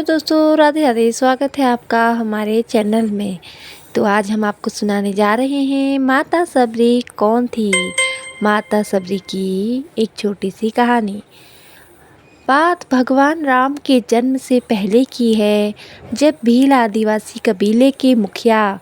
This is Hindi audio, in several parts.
दोस्तों, राधे राधे। स्वागत है आपका हमारे चैनल में। तो आज हम आपको सुनाने जा रहे हैं माता सबरी कौन थी। माता सबरी की एक छोटी सी कहानी। बात भगवान राम के जन्म से पहले की है, जब भील आदिवासी कबीले के मुखिया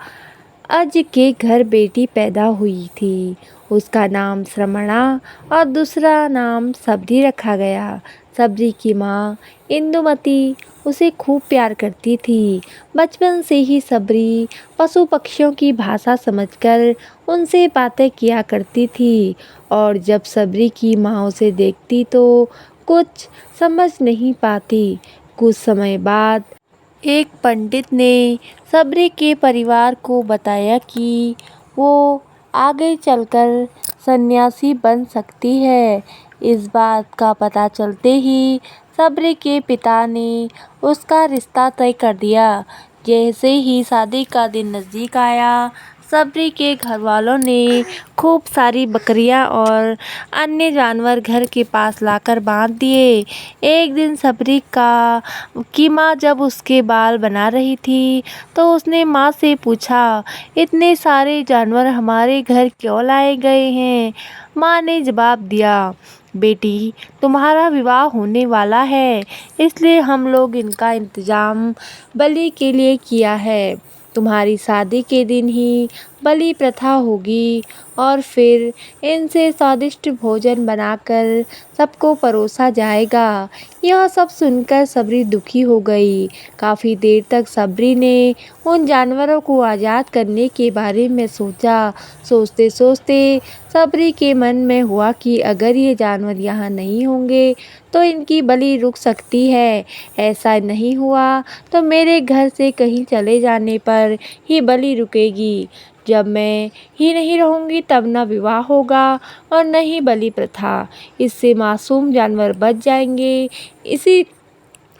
अज के घर बेटी पैदा हुई थी। उसका नाम श्रमणा और दूसरा नाम सबरी रखा गया। सबरी की माँ इंदुमती उसे खूब प्यार करती थी। बचपन से ही सबरी पशु पक्षियों की भाषा समझकर उनसे बातें किया करती थी, और जब सबरी की माँ उसे देखती तो कुछ समझ नहीं पाती। कुछ समय बाद एक पंडित ने सबरी के परिवार को बताया कि वो आगे चलकर सन्यासी बन सकती है। इस बात का पता चलते ही सबरी के पिता ने उसका रिश्ता तय कर दिया। जैसे ही शादी का दिन नज़दीक आया, सबरी के घर वालों ने खूब सारी बकरियां और अन्य जानवर घर के पास लाकर बांध दिए। एक दिन सबरी की माँ जब उसके बाल बना रही थी तो उसने माँ से पूछा, इतने सारे जानवर हमारे घर क्यों लाए गए हैं? माँ ने जवाब दिया, बेटी, तुम्हारा विवाह होने वाला है, इसलिए हम लोग इनका इंतजाम बलि के लिए किया है। तुम्हारी शादी के दिन ही बलि प्रथा होगी और फिर इनसे स्वादिष्ट भोजन बनाकर सबको परोसा जाएगा। यह सब सुनकर सबरी दुखी हो गई। काफ़ी देर तक सबरी ने उन जानवरों को आज़ाद करने के बारे में सोचा। सोचते सोचते सबरी के मन में हुआ कि अगर ये जानवर यहाँ नहीं होंगे तो इनकी बलि रुक सकती है। ऐसा नहीं हुआ तो मेरे घर से कहीं चले जाने पर ही बलि रुकेगी। जब मैं ही नहीं रहूँगी तब न विवाह होगा और न ही बलि प्रथा। इससे मासूम जानवर बच जाएंगे। इसी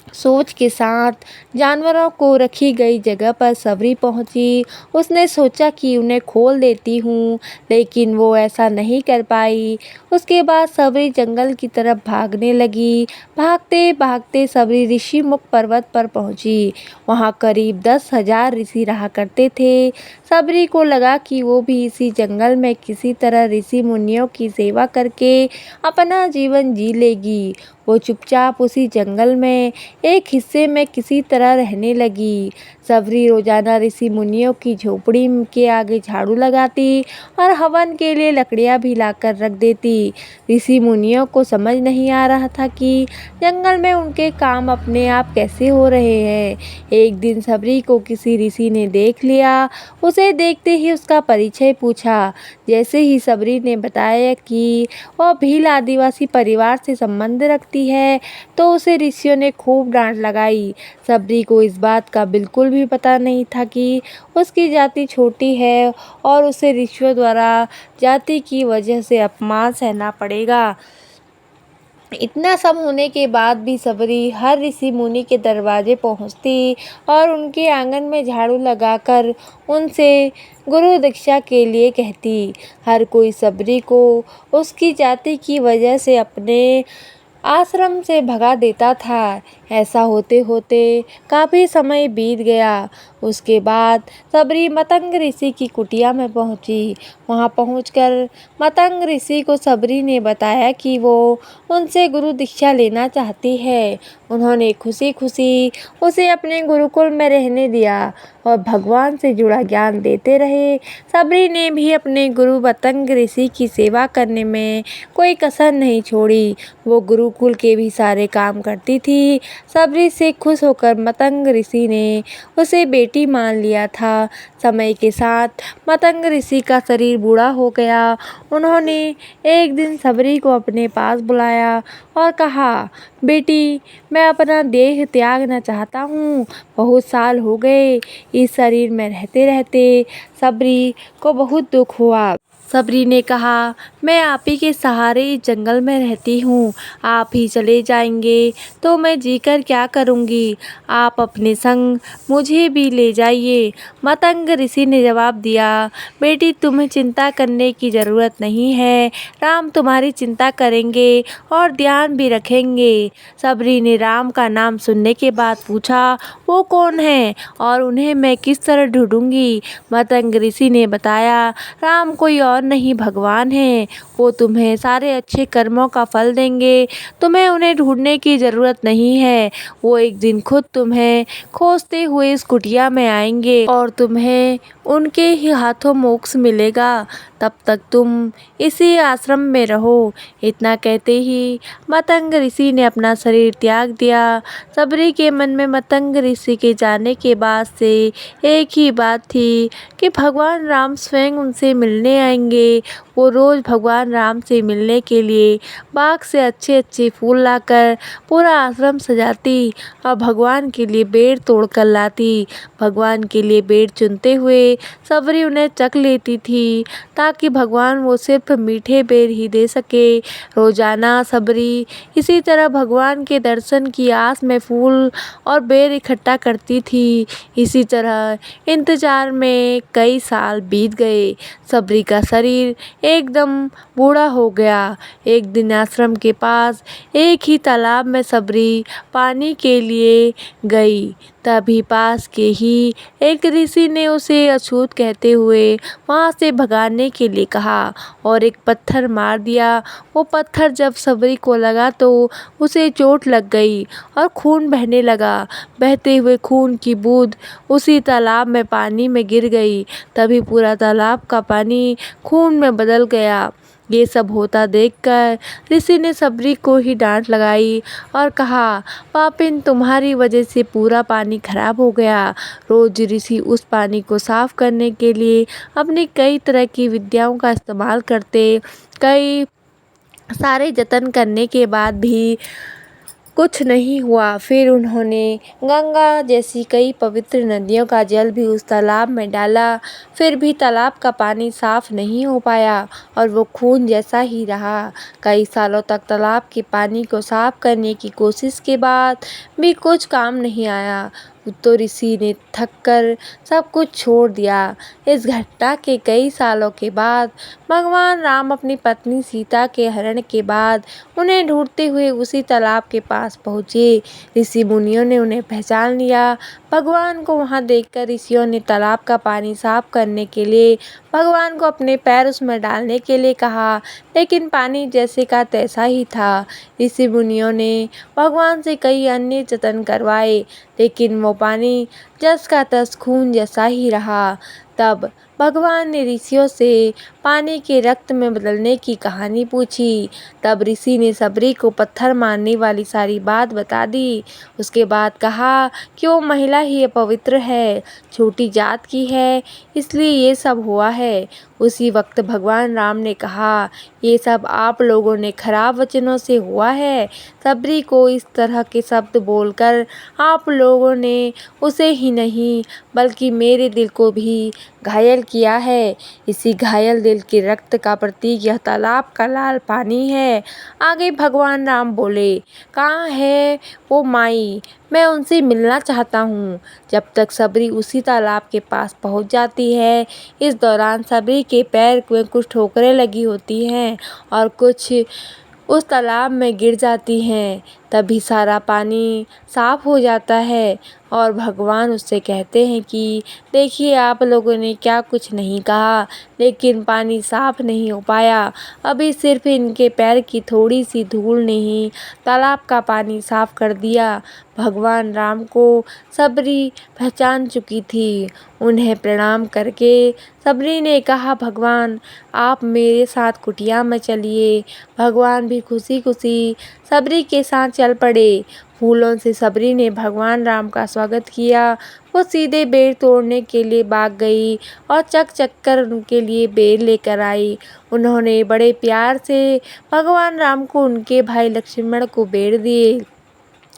सोच के साथ जानवरों को रखी गई जगह पर सबरी पहुंची। उसने सोचा कि उन्हें खोल देती हूँ, लेकिन वो ऐसा नहीं कर पाई। उसके बाद सबरी जंगल की तरफ भागने लगी। भागते भागते सबरी ऋषि मुख पर्वत पर पहुंची। वहाँ करीब 10,000 ऋषि रहा करते थे। सबरी को लगा कि वो भी इसी जंगल में किसी तरह ऋषि मुनियों की सेवा करके अपना जीवन जी लेगी। वो चुपचाप उसी जंगल में एक हिस्से में किसी तरह रहने लगी। सबरी रोजाना ऋषि मुनियों की झोपड़ी के आगे झाड़ू लगाती और हवन के लिए लकड़ियां भी लाकर रख देती। ऋषि मुनियों को समझ नहीं आ रहा था कि जंगल में उनके काम अपने आप कैसे हो रहे हैं। एक दिन सबरी को किसी ऋषि ने देख लिया। उसे देखते ही उसका परिचय पूछा। जैसे ही सबरी ने बताया कि वह भील आदिवासी परिवार से संबंध रखती है तो उसे ऋषियों ने खूब डांट लगाई। सबरी को इस बात का बिल्कुल भी पता नहीं था कि उसकी जाति छोटी है और उसे ऋषियों द्वारा जाति की वजह से अपमान सहना पड़ेगा। इतना सब होने के बाद भी सबरी हर ऋषि मुनि के दरवाजे पहुंचती और उनके आंगन में झाड़ू लगाकर उनसे गुरु दीक्षा के लिए कहती। हर कोई सबरी को उसकी जाति की वजह से अपने आश्रम से भगा देता था। ऐसा होते होते काफ़ी समय बीत गया। उसके बाद सबरी मतंग ऋषि की कुटिया में पहुंची। वहां पहुंचकर मतंग ऋषि को सबरी ने बताया कि वो उनसे गुरु दीक्षा लेना चाहती है। उन्होंने खुशी खुशी उसे अपने गुरुकुल में रहने दिया और भगवान से जुड़ा ज्ञान देते रहे। सबरी ने भी अपने गुरु मतंग ऋषि की सेवा करने में कोई कसर नहीं छोड़ी। वो गुरुकुल के भी सारे काम करती थी। सबरी से खुश होकर मतंग ऋषि ने उसे बेटी मान लिया था। समय के साथ मतंग ऋषि का शरीर बूढ़ा हो गया। उन्होंने एक दिन सबरी को अपने पास बुलाया और कहा, बेटी, मैं अपना देह त्यागना चाहता हूँ। बहुत साल हो गए इस शरीर में रहते रहते। सबरी को बहुत दुख हुआ। सबरी ने कहा, मैं आप ही के सहारे इस जंगल में रहती हूँ, आप ही चले जाएंगे तो मैं जीकर क्या करूँगी। आप अपने संग मुझे भी ले जाइए। मतंग ऋषि ने जवाब दिया, बेटी तुम्हें चिंता करने की ज़रूरत नहीं है, राम तुम्हारी चिंता करेंगे और ध्यान भी रखेंगे। सबरी ने राम का नाम सुनने के बाद पूछा, वो कौन है और उन्हें मैं किस तरह ढूंढूंगी। मतंग ऋषि ने बताया, राम कोई और नहीं भगवान है, वो तुम्हें सारे अच्छे कर्मों का फल देंगे, तुम्हें उन्हें ढूंढने की ज़रूरत नहीं है। वो एक दिन खुद तुम्हें खोजते हुए इस कुटिया में आएंगे और तुम्हें उनके ही हाथों मोक्ष मिलेगा, तब तक तुम इसी आश्रम में रहो। इतना कहते ही मतंग ऋषि ने अपना शरीर त्याग दिया। सबरी के मन में मतंग ऋषि के जाने के बाद से एक ही बात थी कि भगवान राम स्वयं उनसे मिलने आएंगे। वो रोज़ भगवान राम से मिलने के लिए बाग से अच्छे अच्छे फूल लाकर पूरा आश्रम सजाती और भगवान के लिए बेर तोड़ कर लाती। भगवान के लिए बेर चुनते हुए सबरी उन्हें चख लेती थी ताकि भगवान वो सिर्फ मीठे बेर ही दे सके। रोजाना सबरी इसी तरह भगवान के दर्शन की आस में फूल और बेर इकट्ठा करती थी। इसी तरह इंतजार में कई साल बीत गए। सबरी का शरीर एकदम बूढ़ा हो गया। एक दिन आश्रम के पास एक ही तालाब में सबरी पानी के लिए गई। तभी पास के ही एक ऋषि ने उसे अछूत कहते हुए वहाँ से भगाने के लिए कहा और एक पत्थर मार दिया। वो पत्थर जब सबरी को लगा तो उसे चोट लग गई और खून बहने लगा। बहते हुए खून की बूंद उसी तालाब में पानी में गिर गई। तभी पूरा तालाब का पानी खून में बदल गया। ये सब होता देखकर ऋषि ने सबरी को ही डांट लगाई और कहा, पापिन तुम्हारी वजह से पूरा पानी खराब हो गया। रोज ऋषि उस पानी को साफ करने के लिए अपनी कई तरह की विद्याओं का इस्तेमाल करते। कई सारे जतन करने के बाद भी कुछ नहीं हुआ। फिर उन्होंने गंगा जैसी कई पवित्र नदियों का जल भी उस तालाब में डाला, फिर भी तालाब का पानी साफ नहीं हो पाया और वो खून जैसा ही रहा। कई सालों तक तालाब के पानी को साफ करने की कोशिश के बाद भी कुछ काम नहीं आया। तो ऋषि ने थक कर सब कुछ छोड़ दिया। इस घटना के कई सालों के बाद भगवान राम अपनी पत्नी सीता के हरण के बाद उन्हें ढूंढते हुए उसी तालाब के पास पहुँचे। ऋषि मुनियों ने उन्हें पहचान लिया। भगवान को वहां देखकर ऋषियों ने तालाब का पानी साफ करने के लिए भगवान को अपने पैर उसमें डालने के लिए कहा, लेकिन पानी जैसे का तैसा ही था। ऋषि मुनियों ने भगवान से कई अन्य जतन करवाए, लेकिन वो पानी जस का तस खून जैसा ही रहा। तब भगवान ने ऋषियों से पानी के रक्त में बदलने की कहानी पूछी। तब ऋषि ने सबरी को पत्थर मारने वाली सारी बात बता दी। उसके बाद कहा कि वो महिला ही अपवित्र है, छोटी जात की है, इसलिए ये सब हुआ है। उसी वक्त भगवान राम ने कहा, ये सब आप लोगों ने खराब वचनों से हुआ है। सबरी को इस तरह के शब्द बोलकर आप लोगों ने उसे ही नहीं बल्कि मेरे दिल को भी घायल किया है। इसी घायल दिल के रक्त का प्रतीक यह तालाब का लाल पानी है। आगे भगवान राम बोले, कहाँ है वो माई, मैं उनसे मिलना चाहता हूँ। जब तक सबरी उसी तालाब के पास पहुँच जाती है, इस दौरान सबरी के पैर में कुछ ठोकरें लगी होती हैं और कुछ उस तालाब में गिर जाती हैं। तभी सारा पानी साफ हो जाता है और भगवान उससे कहते हैं कि देखिए आप लोगों ने क्या कुछ नहीं कहा, लेकिन पानी साफ नहीं हो पाया। अभी सिर्फ इनके पैर की थोड़ी सी धूल ने ही तालाब का पानी साफ कर दिया। भगवान राम को सबरी पहचान चुकी थी। उन्हें प्रणाम करके सबरी ने कहा, भगवान आप मेरे साथ कुटिया में चलिए। भगवान भी खुशी खुशी सबरी के साथ चल पड़े। फूलों से सबरी ने भगवान राम का स्वागत किया। वो सीधे बेर तोड़ने के लिए भाग गई और चक चक कर उनके लिए बेर लेकर आई। उन्होंने बड़े प्यार से भगवान राम को उनके भाई लक्ष्मण को बेर दिए।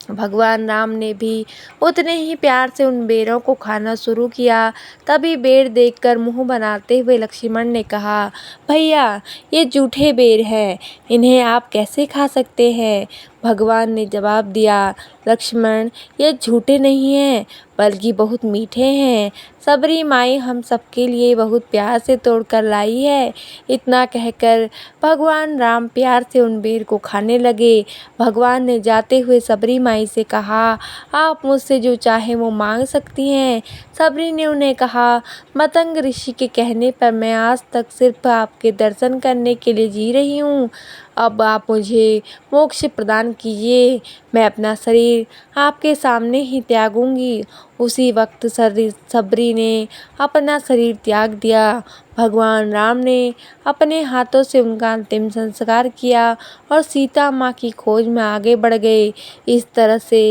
भगवान राम ने भी उतने ही प्यार से उन बेरों को खाना शुरू किया। तभी बेर देखकर मुंह बनाते हुए लक्ष्मण ने कहा, भैया ये जूठे बेर हैं, इन्हें आप कैसे खा सकते हैं। भगवान ने जवाब दिया, लक्ष्मण ये झूठे नहीं हैं बल्कि बहुत मीठे हैं। सबरी माई हम सबके लिए बहुत प्यार से तोड़कर लाई है। इतना कहकर भगवान राम प्यार से उन बेर को खाने लगे। भगवान ने जाते हुए सबरी माई से कहा, आप मुझसे जो चाहे वो मांग सकती हैं। सबरी ने उन्हें कहा, मतंग ऋषि के कहने पर मैं आज तक सिर्फ आपके दर्शन करने के लिए जी रही हूँ। अब आप मुझे मोक्ष प्रदान कीजिए, मैं अपना शरीर आपके सामने ही त्यागूंगी। उसी वक्त सबरी ने अपना शरीर त्याग दिया। भगवान राम ने अपने हाथों से उनका अंतिम संस्कार किया और सीता माँ की खोज में आगे बढ़ गए। इस तरह से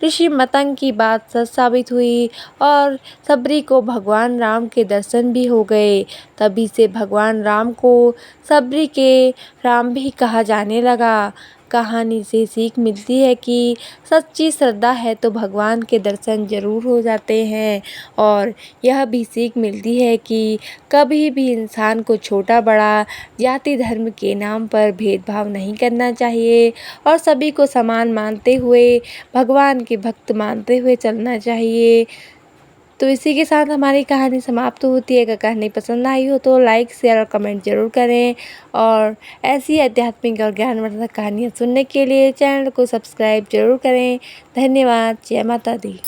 ऋषि मतंग की बात सच साबित हुई और सबरी को भगवान राम के दर्शन भी हो गए। तभी से भगवान राम को सबरी के राम भी कहा जाने लगा। कहानी से सीख मिलती है कि सच्ची श्रद्धा है तो भगवान के दर्शन जरूर हो जाते हैं। और यह भी सीख मिलती है कि कभी भी इंसान को छोटा बड़ा जाति धर्म के नाम पर भेदभाव नहीं करना चाहिए और सभी को समान मानते हुए भगवान के भक्त मानते हुए चलना चाहिए। तो इसी के साथ हमारी कहानी समाप्त होती है। अगर कहानी पसंद आई हो तो लाइक शेयर और कमेंट जरूर करें और ऐसी आध्यात्मिक और ज्ञानवर्धक कहानियाँ सुनने के लिए चैनल को सब्सक्राइब जरूर करें। धन्यवाद। जय माता दी।